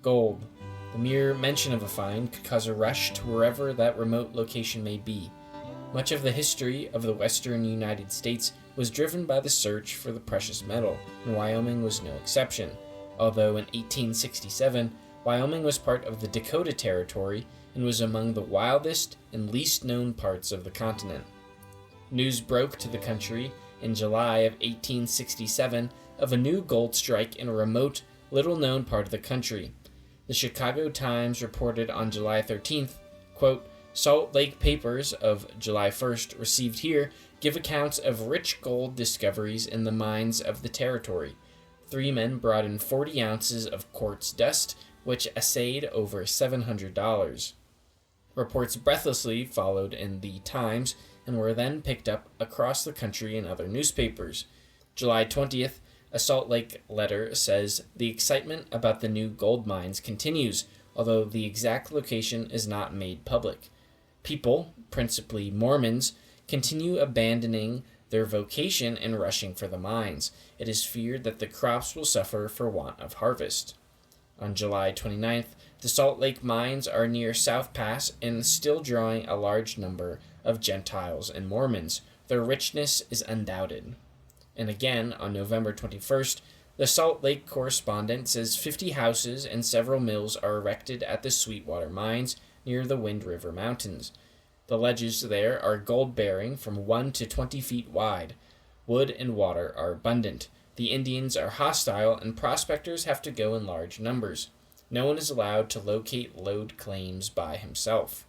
Gold. The mere mention of a find could cause a rush to wherever that remote location may be. Much of the history of the western United States was driven by the search for the precious metal, and Wyoming was no exception, although in 1867, Wyoming was part of the Dakota Territory and was among the wildest and least known parts of the continent. News broke to the country in July of 1867 of a new gold strike in a remote, little-known part of the country. The Chicago Times reported on July 13th, quote, Salt Lake papers of July 1st received here give accounts of rich gold discoveries in the mines of the territory. 3 men brought in 40 ounces of quartz dust, which assayed over $700. Reports breathlessly followed in the Times and were then picked up across the country in other newspapers. July 20th, a Salt Lake letter says, the excitement about the new gold mines continues, although the exact location is not made public. People, principally Mormons, continue abandoning their vocation and rushing for the mines. It is feared that the crops will suffer for want of harvest. On July 29th, the Salt Lake mines are near South Pass and still drawing a large number of Gentiles and Mormons. Their richness is undoubted. And again, on November 21st, the Salt Lake correspondent says 50 houses and several mills are erected at the Sweetwater mines near the Wind River Mountains. The ledges there are gold-bearing from 1 to 20 feet wide. Wood and water are abundant. The Indians are hostile, and prospectors have to go in large numbers. No one is allowed to locate lode claims by himself.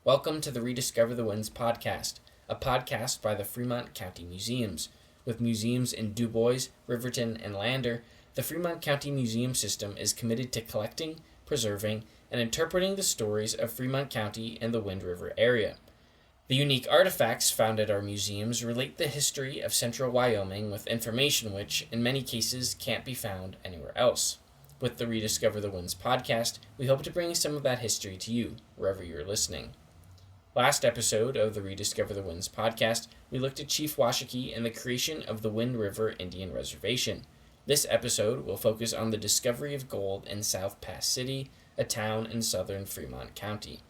Welcome to the Rediscover the Winds Podcast, a podcast by the Fremont County Museums. With museums in DuBois, Riverton, and Lander, the Fremont County Museum System is committed to collecting, preserving, and interpreting the stories of Fremont County and the Wind River area. The unique artifacts found at our museums relate the history of central Wyoming with information which, in many cases, can't be found anywhere else. With the Rediscover the Winds podcast, we hope to bring some of that history to you, wherever you're listening. Last episode of the Rediscover the Winds podcast, we looked at Chief Washakie and the creation of the Wind River Indian Reservation. This episode will focus on the discovery of gold in South Pass City, a town in southern Fremont County.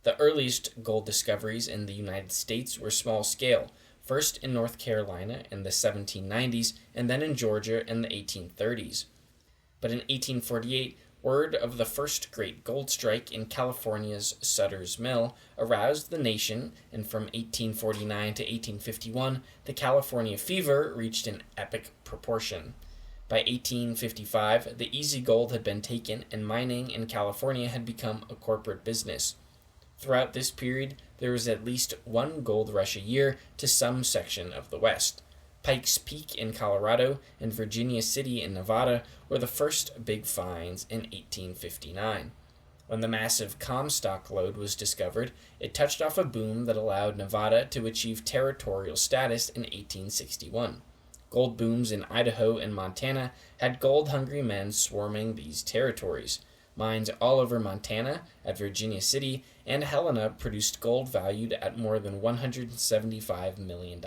The earliest gold discoveries in the United States were small-scale, first in North Carolina in the 1790s and then in Georgia in the 1830s. But in 1848, word of the first great gold strike in California's Sutter's Mill aroused the nation, and from 1849 to 1851, the California fever reached an epic proportion. By 1855, the easy gold had been taken, and mining in California had become a corporate business. Throughout this period, there was at least one gold rush a year to some section of the West. Pikes Peak in Colorado and Virginia City in Nevada were the first big finds in 1859. When the massive Comstock lode was discovered, it touched off a boom that allowed Nevada to achieve territorial status in 1861. Gold booms in Idaho and Montana had gold-hungry men swarming these territories. Mines all over Montana, at Virginia City, and Helena produced gold valued at more than $175 million.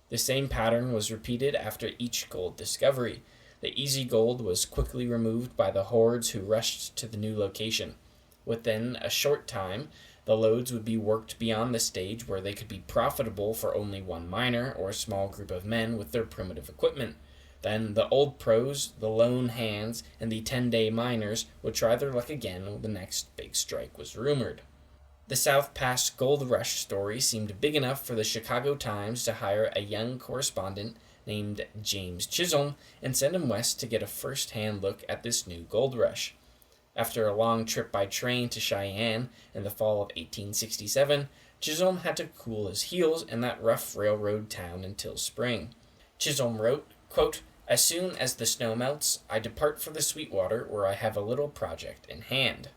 The same pattern was repeated after each gold discovery. The easy gold was quickly removed by the hordes who rushed to the new location. Within a short time, the lodes would be worked beyond the stage where they could be profitable for only one miner or a small group of men with their primitive equipment. Then the old pros, the lone hands, and the 10-day miners would try their luck again when the next big strike was rumored. The South Pass Gold Rush story seemed big enough for the Chicago Times to hire a young correspondent named James Chisholm and send him west to get a first-hand look at this new gold rush. After a long trip by train to Cheyenne in the fall of 1867, Chisholm had to cool his heels in that rough railroad town until spring. Chisholm wrote, quote, "As soon as the snow melts, I depart for the Sweetwater where I have a little project in hand."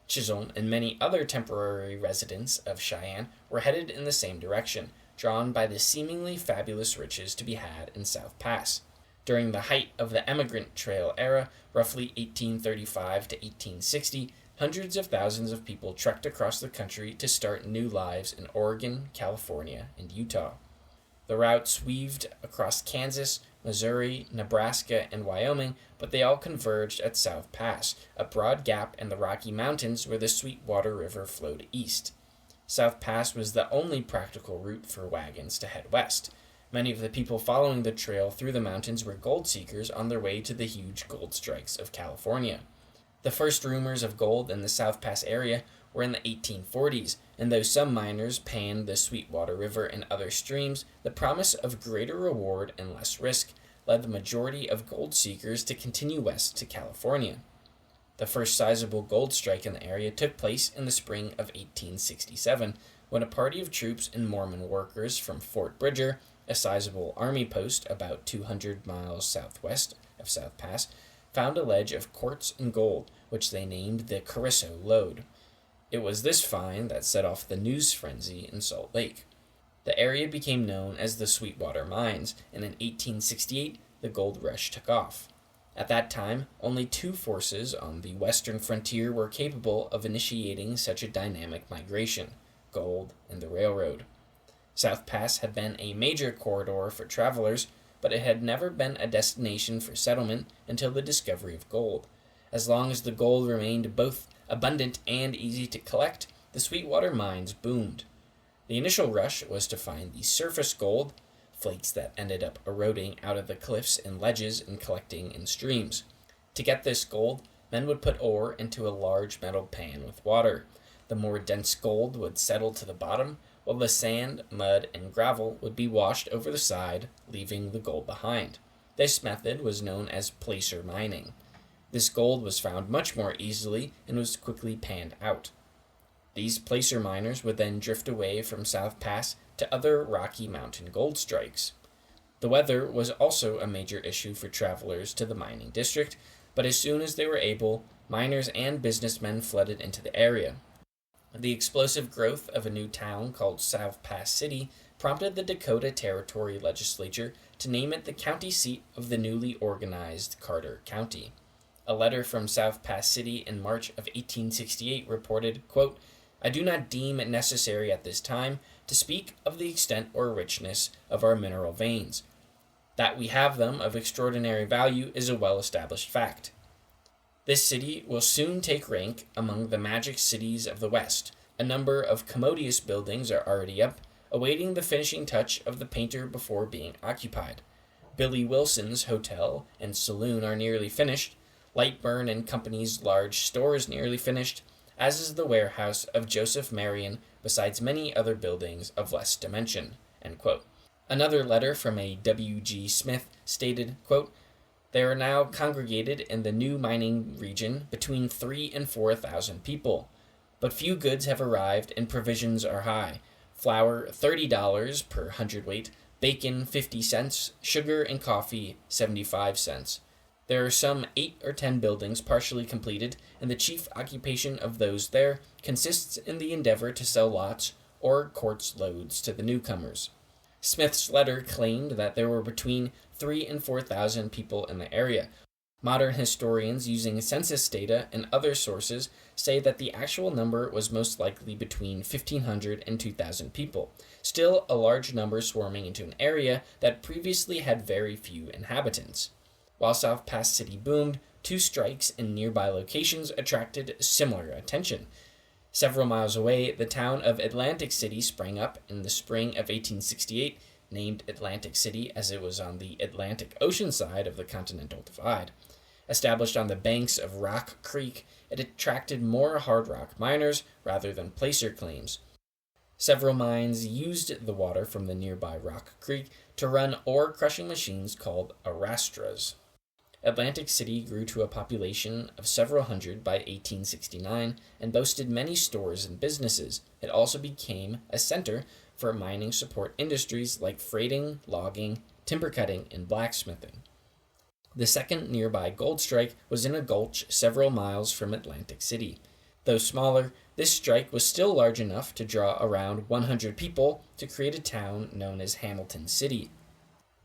Chisholm and many other temporary residents of Cheyenne were headed in the same direction, drawn by the seemingly fabulous riches to be had in South Pass. During the height of the Emigrant Trail era, roughly 1835 to 1860, hundreds of thousands of people trekked across the country to start new lives in Oregon, California, and Utah. The routes weaved across Kansas, Missouri, Nebraska, and Wyoming, but they all converged at South Pass, a broad gap in the Rocky Mountains where the Sweetwater River flowed east. South Pass was the only practical route for wagons to head west. Many of the people following the trail through the mountains were gold seekers on their way to the huge gold strikes of California. The first rumors of gold in the South Pass area were in the 1840s, and though some miners panned the Sweetwater River and other streams, the promise of greater reward and less risk led the majority of gold seekers to continue west to California. The first sizable gold strike in the area took place in the spring of 1867, when a party of troops and Mormon workers from Fort Bridger, a sizable army post about 200 miles southwest of South Pass, found a ledge of quartz and gold, which they named the Carrizo Lode. It was this find that set off the news frenzy in Salt Lake. The area became known as the Sweetwater Mines, and in 1868 the gold rush took off. At that time, only two forces on the western frontier were capable of initiating such a dynamic migration: gold and the railroad. South Pass had been a major corridor for travelers, but it had never been a destination for settlement until the discovery of gold. As long as the gold remained both abundant and easy to collect, the Sweetwater mines boomed. The initial rush was to find the surface gold, flakes that ended up eroding out of the cliffs and ledges and collecting in streams. To get this gold, men would put ore into a large metal pan with water. The more dense gold would settle to the bottom, while the sand, mud, and gravel would be washed over the side, leaving the gold behind. This method was known as placer mining. This gold was found much more easily and was quickly panned out. These placer miners would then drift away from South Pass to other Rocky Mountain gold strikes. The weather was also a major issue for travelers to the mining district, but as soon as they were able, miners and businessmen flooded into the area. The explosive growth of a new town called South Pass City prompted the Dakota Territory Legislature to name it the county seat of the newly organized Carter County. A letter from South Pass City in March of 1868 reported, quote, "I do not deem it necessary at this time to speak of the extent or richness of our mineral veins. That we have them of extraordinary value is a well-established fact. This city will soon take rank among the magic cities of the West. A number of commodious buildings are already up, awaiting the finishing touch of the painter before being occupied. Billy Wilson's hotel and saloon are nearly finished, Lightburn and Company's large stores nearly finished, as is the warehouse of Joseph Marion, besides many other buildings of less dimension." End quote. Another letter from a W.G. Smith stated, quote, "There are now congregated in the new mining region between 3,000 and 4,000 people, but few goods have arrived and provisions are high. Flour $30 per hundredweight, bacon 50 cents, sugar and coffee 75 cents. There are some 8 or 10 buildings partially completed, and the chief occupation of those there consists in the endeavor to sell lots or quartz loads to the newcomers." Smith's letter claimed that there were between 3,000 and 4,000 people in the area. Modern historians using census data and other sources say that the actual number was most likely between 1,500 and 2,000 people, still a large number swarming into an area that previously had very few inhabitants. While South Pass City boomed, 2 strikes in nearby locations attracted similar attention. Several miles away, the town of Atlantic City sprang up in the spring of 1868, named Atlantic City as it was on the Atlantic Ocean side of the Continental Divide. Established on the banks of Rock Creek, it attracted more hard rock miners rather than placer claims. Several mines used the water from the nearby Rock Creek to run ore-crushing machines called arrastras. Atlantic City grew to a population of several hundred by 1869 and boasted many stores and businesses. It also became a center for mining support industries like freighting, logging, timber cutting, and blacksmithing. The second nearby gold strike was in a gulch several miles from Atlantic City. Though smaller, this strike was still large enough to draw around 100 people to create a town known as Hamilton City.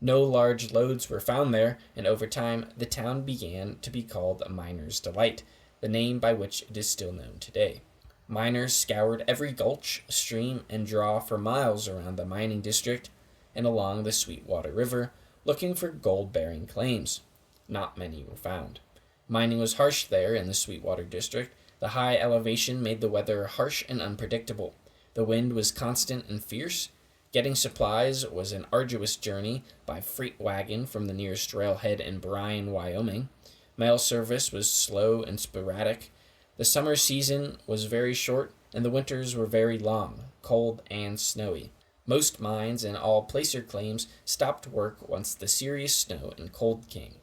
No large lodes were found there, and over time, the town began to be called Miner's Delight, the name by which it is still known today. Miners scoured every gulch, stream, and draw for miles around the mining district and along the Sweetwater River, looking for gold-bearing claims. Not many were found. Mining was harsh there in the Sweetwater district. The high elevation made the weather harsh and unpredictable. The wind was constant and fierce. Getting supplies was an arduous journey by freight wagon from the nearest railhead in Bryan, Wyoming. Mail service was slow and sporadic. The summer season was very short, and the winters were very long, cold, and snowy. Most mines and all placer claims stopped work once the serious snow and cold came.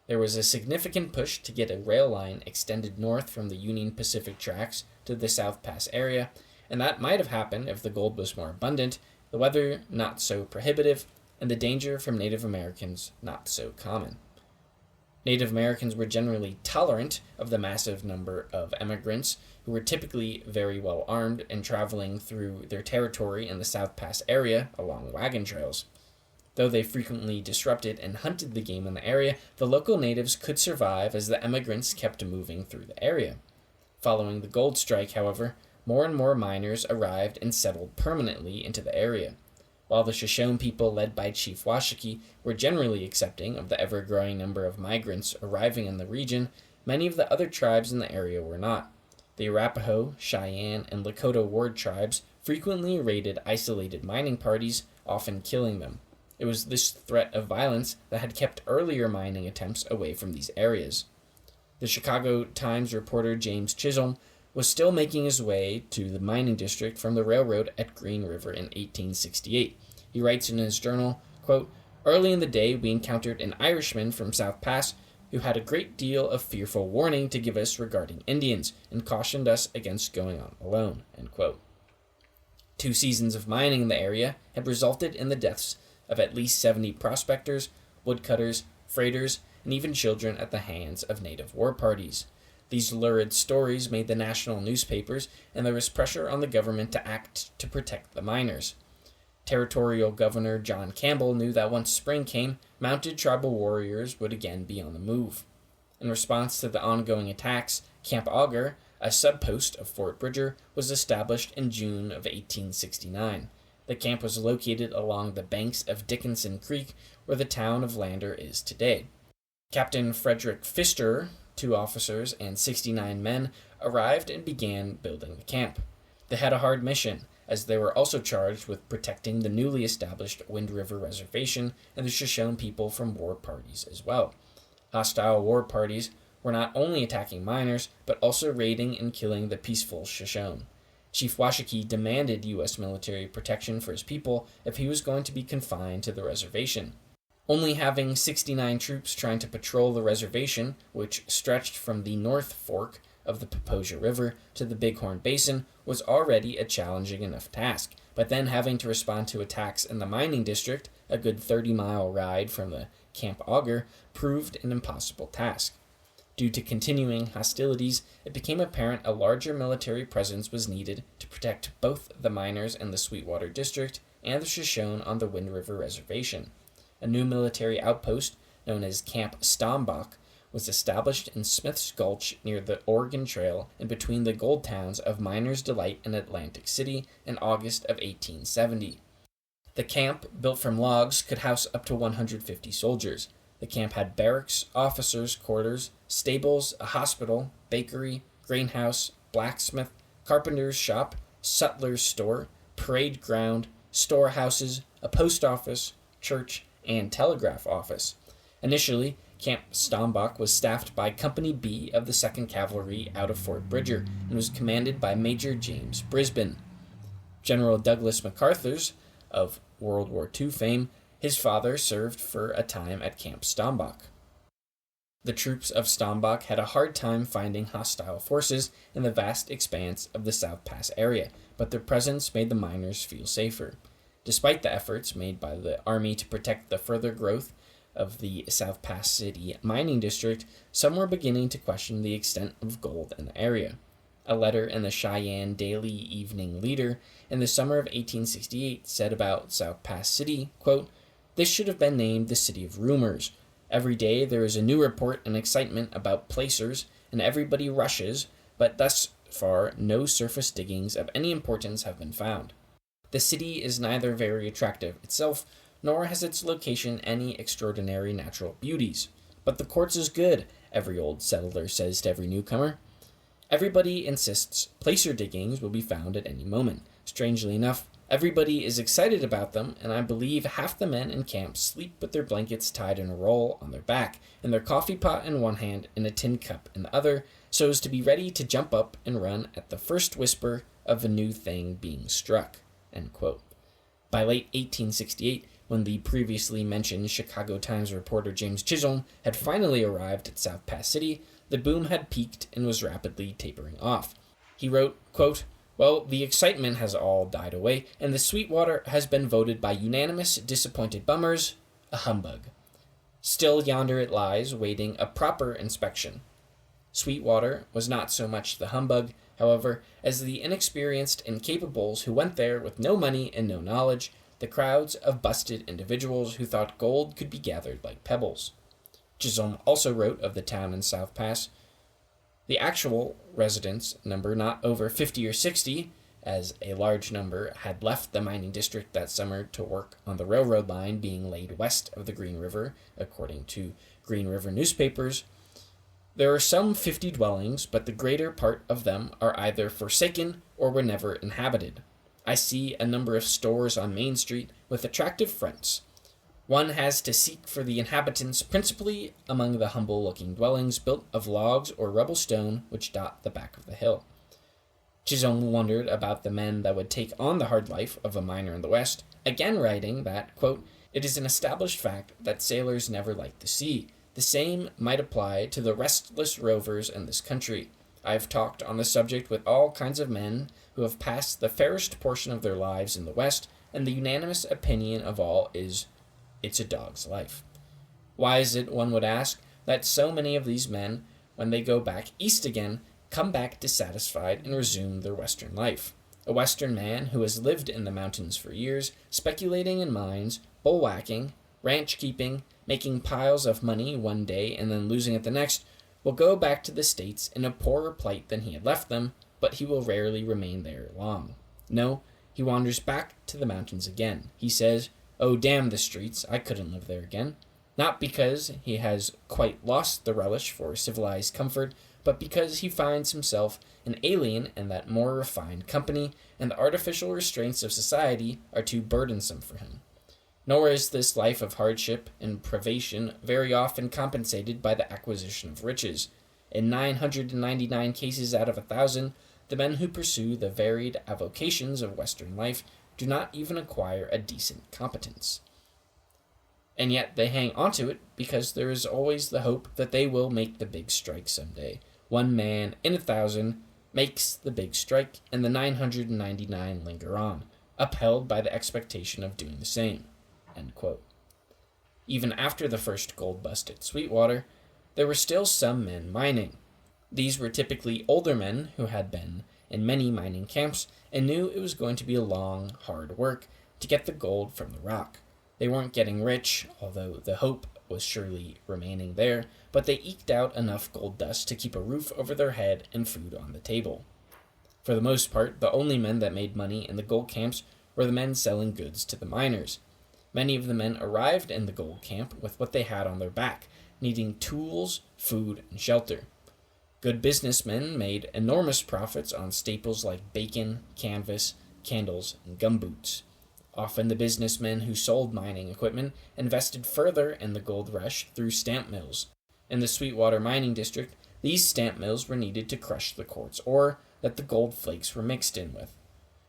There was a significant push to get a rail line extended north from the Union Pacific tracks to the South Pass area, and that might have happened if the gold was more abundant, the weather not so prohibitive, and the danger from Native Americans not so common. Native Americans were generally tolerant of the massive number of emigrants who were typically very well armed and traveling through their territory in the South Pass area along wagon trails. Though they frequently disrupted and hunted the game in the area, the local natives could survive as the emigrants kept moving through the area. Following the gold strike, however, more and more miners arrived and settled permanently into the area. While the Shoshone people led by Chief Washakie were generally accepting of the ever-growing number of migrants arriving in the region, many of the other tribes in the area were not. The Arapaho, Cheyenne, and Lakota Ward tribes frequently raided isolated mining parties, often killing them. It was this threat of violence that had kept earlier mining attempts away from these areas. The Chicago Times reporter James Chisholm was still making his way to the mining district from the railroad at Green River in 1868. He writes in his journal, quote, "Early in the day we encountered an Irishman from South Pass who had a great deal of fearful warning to give us regarding Indians and cautioned us against going on alone." End quote. 2 seasons of mining in the area had resulted in the deaths of at least 70 prospectors, woodcutters, freighters, and even children at the hands of native war parties. These lurid stories made the national newspapers, and there was pressure on the government to act to protect the miners. Territorial Governor John Campbell knew that once spring came, mounted tribal warriors would again be on the move. In response to the ongoing attacks, Camp Auger, a subpost of Fort Bridger, was established in June of 1869. The camp was located along the banks of Dickinson Creek, where the town of Lander is today. Captain Frederick Pfister, 2 officers, and 69 men arrived and began building the camp. They had a hard mission, as they were also charged with protecting the newly established Wind River Reservation and the Shoshone people from war parties as well. Hostile war parties were not only attacking miners, but also raiding and killing the peaceful Shoshone. Chief Washakie demanded U.S. military protection for his people if he was going to be confined to the reservation. Only having 69 troops trying to patrol the reservation, which stretched from the North Fork of the Paposia River to the Bighorn Basin, was already a challenging enough task, but then having to respond to attacks in the mining district, a good 30-mile ride from the Camp Auger, proved an impossible task. Due to continuing hostilities, it became apparent a larger military presence was needed to protect both the miners in the Sweetwater District and the Shoshone on the Wind River Reservation. A new military outpost, known as Camp Stambach, was established in Smith's Gulch near the Oregon Trail and between the gold towns of Miners Delight and Atlantic City in August of 1870. The camp, built from logs, could house up to 150 soldiers. The camp had barracks, officers' quarters, stables, a hospital, bakery, greenhouse, blacksmith, carpenter's shop, sutler's store, parade ground, storehouses, a post office, church, and telegraph office. Initially, Camp Stambach was staffed by Company B of the 2nd Cavalry out of Fort Bridger and was commanded by Major James Brisbane. General Douglas MacArthur's, of World War II fame, his father served for a time at Camp Stambach. The troops of Stambach had a hard time finding hostile forces in the vast expanse of the South Pass area, but their presence made the miners feel safer. Despite the efforts made by the Army to protect the further growth of the South Pass City mining district, some were beginning to question the extent of gold in the area. A letter in the Cheyenne Daily Evening Leader in the summer of 1868 said about South Pass City, quote, "This should have been named the City of Rumors. Every day there is a new report and excitement about placers, and everybody rushes, but thus far no surface diggings of any importance have been found. The city is neither very attractive itself, nor has its location any extraordinary natural beauties. But the quartz is good, every old settler says to every newcomer. Everybody insists placer diggings will be found at any moment. Strangely enough, everybody is excited about them, and I believe half the men in camp sleep with their blankets tied in a roll on their back, and their coffee pot in one hand and a tin cup in the other, so as to be ready to jump up and run at the first whisper of a new thing being struck." End quote. By late 1868, when the previously mentioned Chicago Times reporter James Chisholm had finally arrived at South Pass City, the boom had peaked and was rapidly tapering off. He wrote, quote, "Well, the excitement has all died away, and the Sweetwater has been voted by unanimous disappointed bummers a humbug. Still yonder it lies, waiting a proper inspection." Sweetwater was not so much the humbug, however, as the inexperienced incapables who went there with no money and no knowledge, the crowds of busted individuals who thought gold could be gathered like pebbles. Chisholm also wrote of the town in South Pass, "The actual residents number not over 50 or 60, as a large number had left the mining district that summer to work on the railroad line being laid west of the Green River, according to Green River newspapers. There are some 50 dwellings, but the greater part of them are either forsaken or were never inhabited. I see a number of stores on Main Street with attractive fronts. One has to seek for the inhabitants principally among the humble-looking dwellings built of logs or rubble stone which dot the back of the hill." Chisholm wondered about the men that would take on the hard life of a miner in the West, again writing that, quote, "It is an established fact that sailors never like the sea. The same might apply to the restless rovers in this country. I have talked on the subject with all kinds of men who have passed the fairest portion of their lives in the West, and the unanimous opinion of all is, it's a dog's life. Why is it, one would ask, that so many of these men, when they go back east again, come back dissatisfied and resume their Western life? A Western man who has lived in the mountains for years, speculating in mines, bullwhacking, ranch-keeping, making piles of money one day and then losing it the next, will go back to the States in a poorer plight than he had left them, but he will rarely remain there long. No, he wanders back to the mountains again. He says, 'Oh, damn the streets, I couldn't live there again.' Not because he has quite lost the relish for civilized comfort, but because he finds himself an alien in that more refined company, and the artificial restraints of society are too burdensome for him. Nor is this life of hardship and privation very often compensated by the acquisition of riches. In 999 cases out of 1,000, the men who pursue the varied avocations of Western life do not even acquire a decent competence. And yet they hang onto it because there is always the hope that they will make the big strike someday. One man in 1,000 makes the big strike, and the 999 linger on, upheld by the expectation of doing the same." End quote. Even after the first gold bust at Sweetwater, there were still some men mining. These were typically older men who had been in many mining camps and knew it was going to be a long, hard work to get the gold from the rock. They weren't getting rich, although the hope was surely remaining there, but they eked out enough gold dust to keep a roof over their head and food on the table. For the most part, the only men that made money in the gold camps were the men selling goods to the miners. Many of the men arrived in the gold camp with what they had on their back, needing tools, food, and shelter. Good businessmen made enormous profits on staples like bacon, canvas, candles, and gumboots. Often the businessmen who sold mining equipment invested further in the gold rush through stamp mills. In the Sweetwater mining district, these stamp mills were needed to crush the quartz ore that the gold flakes were mixed in with.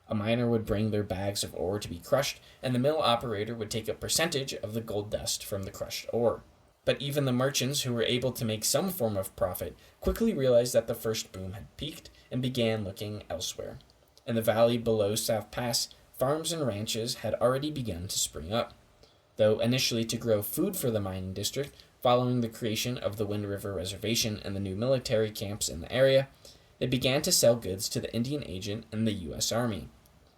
A miner would bring their bags of ore to be crushed, and the mill operator would take a percentage of the gold dust from the crushed ore. But even the merchants who were able to make some form of profit quickly realized that the first boom had peaked and began looking elsewhere. In the valley below South Pass, farms and ranches had already begun to spring up. Though initially to grow food for the mining district, following the creation of the Wind River Reservation and the new military camps in the area, they began to sell goods to the Indian agent and the U.S. Army.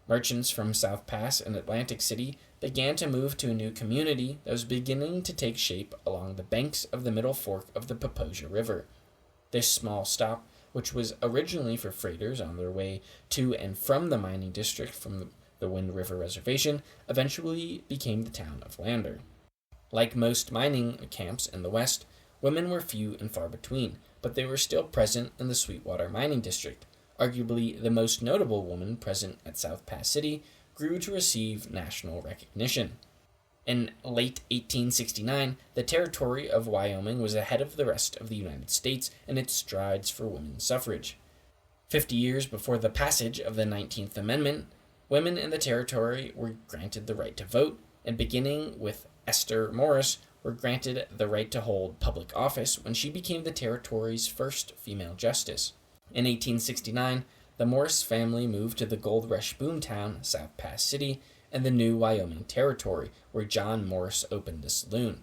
Merchants from South Pass and Atlantic City began to move to a new community that was beginning to take shape along the banks of the middle fork of the Paposia River. This small stop, which was originally for freighters on their way to and from the mining district from The Wind River Reservation eventually became the town of Lander. Like most mining camps in the West, women were few and far between, but they were still present in the Sweetwater Mining District. Arguably the most notable woman present at South Pass City grew to receive national recognition. In late 1869, the territory of Wyoming was ahead of the rest of the United States in its strides for women's suffrage. 50 years before the passage of the 19th Amendment, women in the territory were granted the right to vote, and beginning with Esther Morris, were granted the right to hold public office when she became the territory's first female justice. In 1869, the Morris family moved to the gold rush boomtown, South Pass City, and the new Wyoming Territory, where John Morris opened a saloon.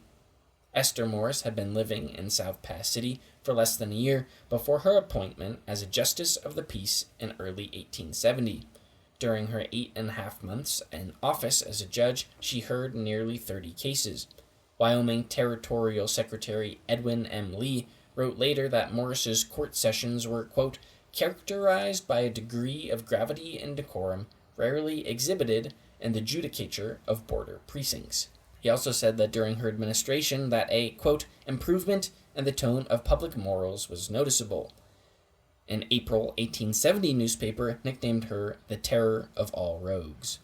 Esther Morris had been living in South Pass City for less than a year before her appointment as a Justice of the Peace in early 1870. During her 8.5 months in office as a judge, she heard nearly 30 cases. Wyoming Territorial Secretary Edwin M. Lee wrote later that Morris's court sessions were, quote, characterized by a degree of gravity and decorum rarely exhibited in the judicature of border precincts. He also said that during her administration that a, quote, improvement in the tone of public morals was noticeable. An April 1870 newspaper nicknamed her the Terror of All Rogues.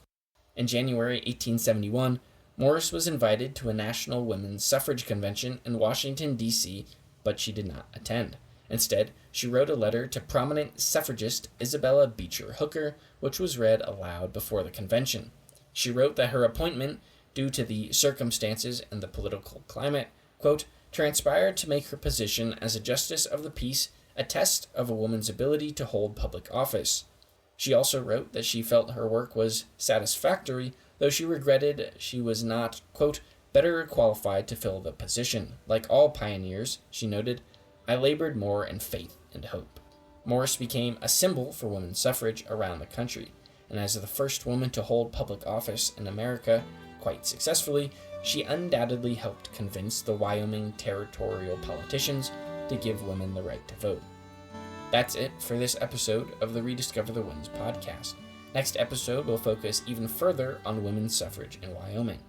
In January 1871, Morris was invited to a national women's suffrage convention in Washington, D.C., but she did not attend. Instead, she wrote a letter to prominent suffragist Isabella Beecher Hooker, which was read aloud before the convention. She wrote that her appointment, due to the circumstances and the political climate, quote, transpired to make her position as a Justice of the Peace a test of a woman's ability to hold public office. She also wrote that she felt her work was satisfactory, though she regretted she was not, quote, better qualified to fill the position. Like all pioneers, she noted, I labored more in faith and hope. Morris became a symbol for women's suffrage around the country, and as the first woman to hold public office in America, quite successfully, she undoubtedly helped convince the Wyoming territorial politicians to give women the right to vote. That's it for this episode of the Rediscover the Winds podcast. Next episode will focus even further on women's suffrage in Wyoming.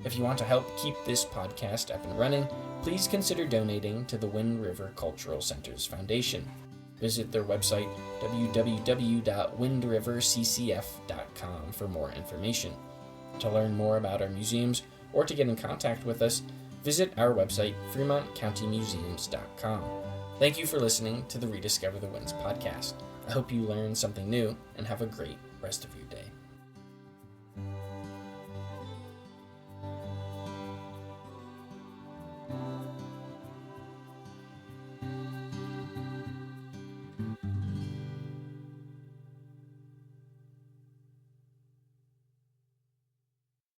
If you want to help keep this podcast up and running, please consider donating to the Wind River Cultural Center's foundation. Visit their website, www.windriverccf.com, for more information. To learn more about our museums or to get in contact with us, visit our website, fremontcountymuseums.com. Thank you for listening to the Rediscover the Winds podcast. I hope you learned something new and have a great rest of your day.